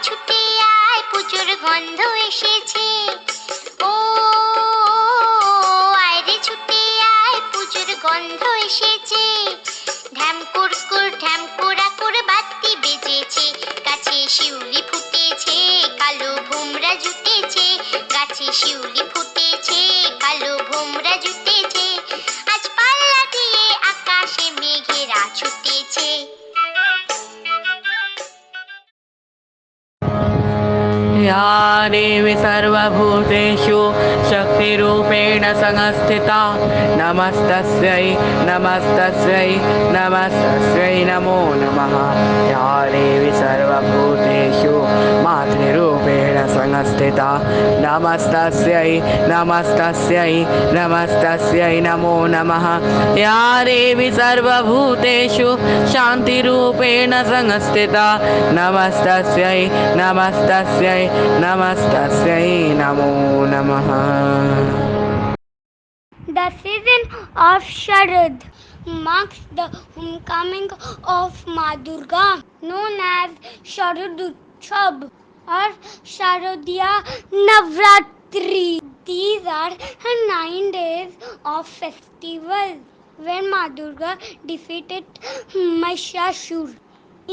ছুটে আয় পুজোর গন্ধ এসেছে ও আয় ছুটে আয় পুজোর গন্ধ এসেছে ঢ্যাম কুড়কুড় বাতি বেজেছে গাছে শিউলি ফুটেছে কালো ভোমরা জুটেছে গাছে শিউলি ফুটেছে কালো ভোমরা জুটেছে আজ পাল্লা দিয়ে আকাশে মেঘেরা ছুটেছে या देवी सर्वभूतेषु शक्तिरूपेण संस्थिता नमस्तस्यै नमस्तस्यै नमस्तस्यै नमो नमः या देवी सर्वभूतेषु मातृरूपेण संस्थिता नमस्तस्यै नमस्तस्यै नमस्तस्यै नमो नमः या देवी सर्वभूतेषु शान्तिरूपेण संस्थिता नमस्तस्यै नमस्तस्यै नमस्तस्यै नमो नमः. The season of Sharad marks the homecoming of Ma Durga, known as Sharadotsab or Sharadiya Navratri. These are 9 days of festival when Ma Durga defeated Mahishasura.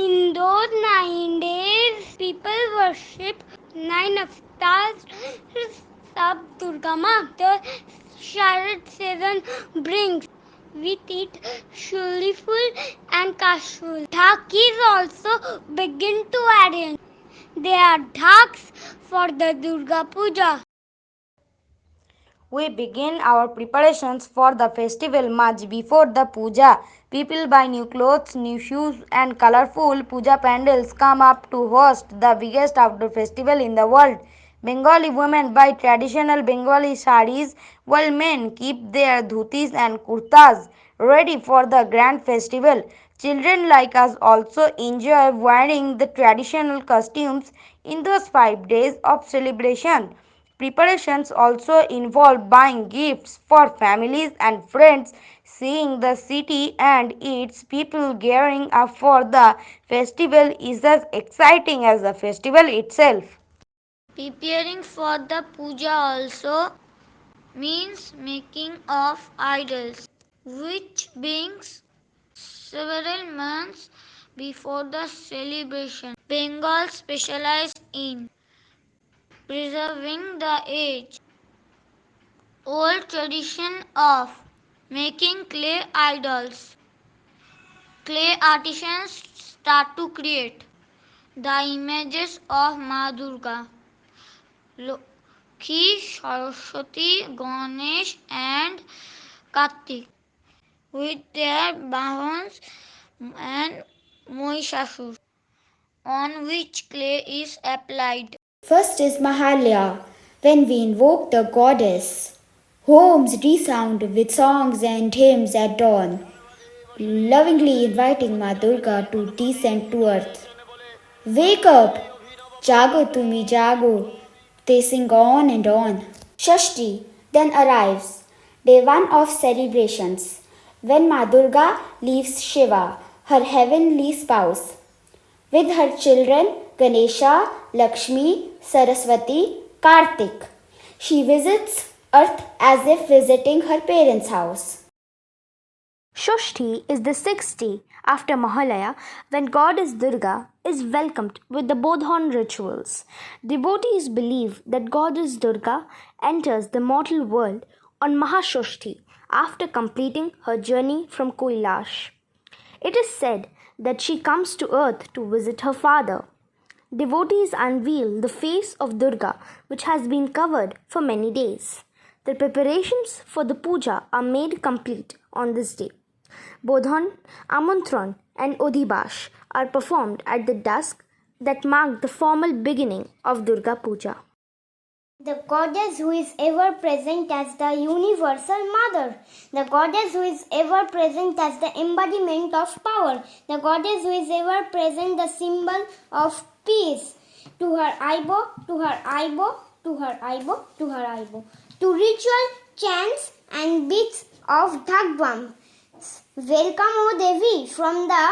In those 9 days, people worship 9 avatars of Durga Ma. The Sharad season brings with it shuliful and kashful. Dhakis also begin to arrange. They are dhaks for the Durga Puja. We begin our preparations for the festival much before the puja. People buy new clothes, new shoes and colorful puja pandals come up to host the biggest outdoor festival in the world. Bengali women buy traditional Bengali saris while men keep their dhotis and kurtas ready for the grand festival. Children like us also enjoy wearing the traditional costumes in those 5 days of celebration. Preparations also involve buying gifts for families and friends, seeing the city and its people gearing up for the festival is as exciting as the festival itself. Preparing for the puja also means making of idols, which brings several months before the celebration. Bengal specializes in preserving the age-old tradition of making clay idols. Clay artisans start to create the images of Ma Durga, Lakshmi, Saraswati, Ganesh and Kartik with their Bahans and Mahishasur, on which clay is applied. First is Mahalaya, when we invoke the goddess. Homes resound with songs and hymns at dawn, lovingly inviting Ma Durga to descend to earth. Wake up! Jago tumi jago! They sing on and on. Shasthi then arrives, day 1 of celebrations, when Ma Durga leaves Shiva, her heavenly spouse, with her children Ganesha, Lakshmi, Saraswati, Kartik. She visits earth as if visiting her parents' house. Shashthi is the 6th day after Mahalaya when goddess Durga is welcomed with the Bodhan rituals. Devotees believe that goddess Durga enters the mortal world on Mahashashthi after completing her journey from Kailash. It is said that she comes to earth to visit her father. Devotees unveil the face of Durga, which has been covered for many days. The preparations for the puja are made complete on this day. Bodhan, Amantran and Odhibash are performed at the dusk that mark the formal beginning of Durga Puja. The goddess who is ever present as the universal mother. The goddess who is ever present as the embodiment of power. The goddess who is ever present the symbol of peace. To her aibo, to her aibo, to her aibo, to her aibo. To ritual chants and beats of dhak drum. Welcome, O Devi, from the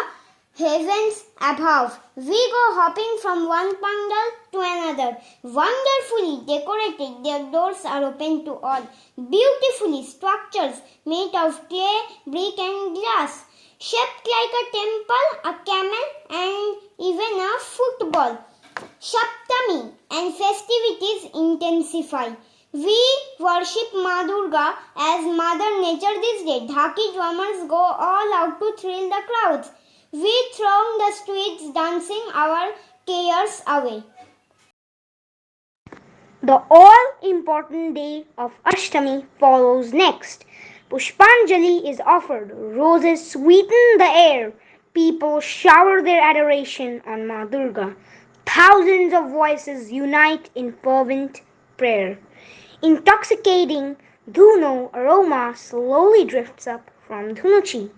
Heavens above, we go hopping from one pandal to another. Wonderfully decorated, their doors are open to all. Beautifully structures made of clay, brick and glass, shaped like a temple, a camel and even a football. Saptami and festivities intensify. We worship Ma Durga as Mother Nature this day. Dhaki drummers go all out to thrill the crowds. We throng the streets dancing our cares away. The all-important day of Ashtami follows next. Pushpanjali is offered, roses sweeten the air, people shower their adoration on Ma Durga. Thousands of voices unite in fervent prayer. Intoxicating Dhuno aroma slowly drifts up from Dhunuchi.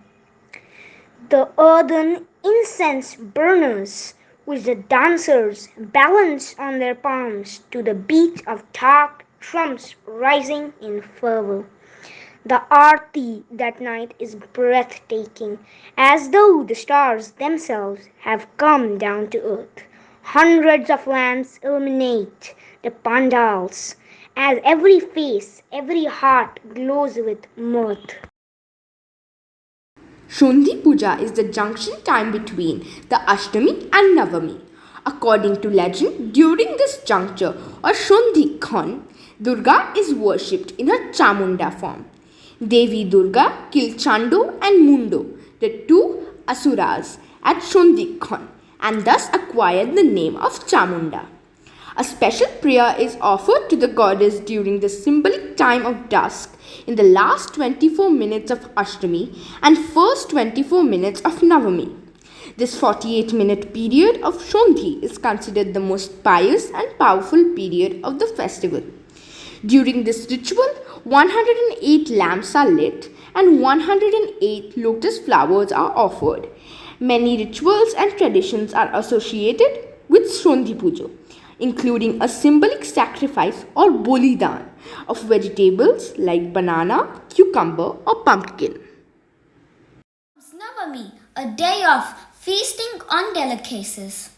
The earthen incense burners, which the dancers balance on their palms to the beat of dark drums rising in fervor. The arti that night is breathtaking, as though the stars themselves have come down to earth. Hundreds of lamps illuminate the pandals, as every face, every heart glows with mirth. Sandhi Puja is the junction time between the Ashtami and Navami. According to legend, during this juncture or Sandhi Khan, Durga is worshipped in her Chamunda form. Devi Durga killed Chandu and Mundo, the two asuras, at Sandhi Khan and thus acquired the name of Chamunda. A special prayer is offered to the goddess during the symbolic time of dusk in the last 24 minutes of Ashtami and first 24 minutes of Navami. This 48-minute period of Sandhi is considered the most pious and powerful period of the festival. During this ritual, 108 lamps are lit and 108 lotus flowers are offered. Many rituals and traditions are associated with Sandhi Puja, including a symbolic sacrifice or bolidan of vegetables like banana, cucumber or pumpkin. Navami, a day of feasting on delicacies.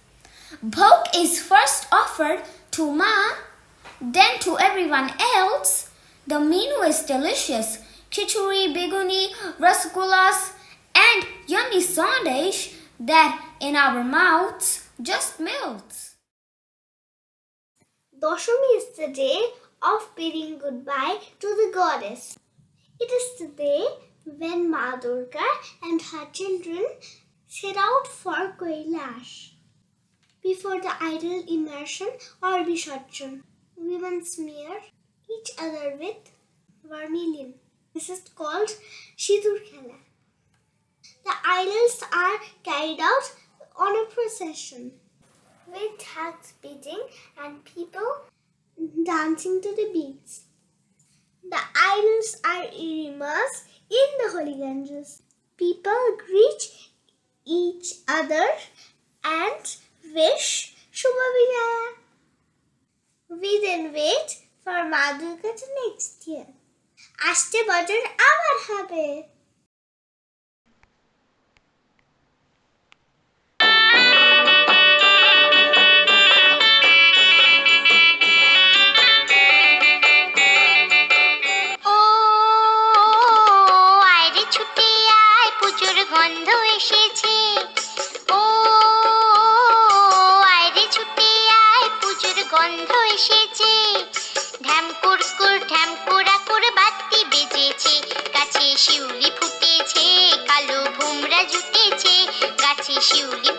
Bhog is first offered to Ma, then to everyone else. The menu is delicious: khichuri, beguni, rasgullas and yummy sandesh that in our mouths just melts. Dashami is the day of bidding goodbye to the goddess. It is the day when Ma Durga and her children set out for Kailash. Before the idol immersion or Visarjan, women smear each other with vermilion. This is called Sidur Khela. The idols are carried out on a procession, with hearts beating and people dancing to the beats. The idols are immersed in the holy Ganges. People greet each other and wish Shubha Vijaya. We then wait for Ma Durga to next year. Ashte Bajar abar habe. গন্ধ এসেছে ও আয়রে ছুটে আয় পুজোর গন্ধ এসেছে ঢ্যামকুর বাতি বেজেছে গাছে শিউলি ফুটেছে কালো ভোমরা জুটেছে গাছে শিউলি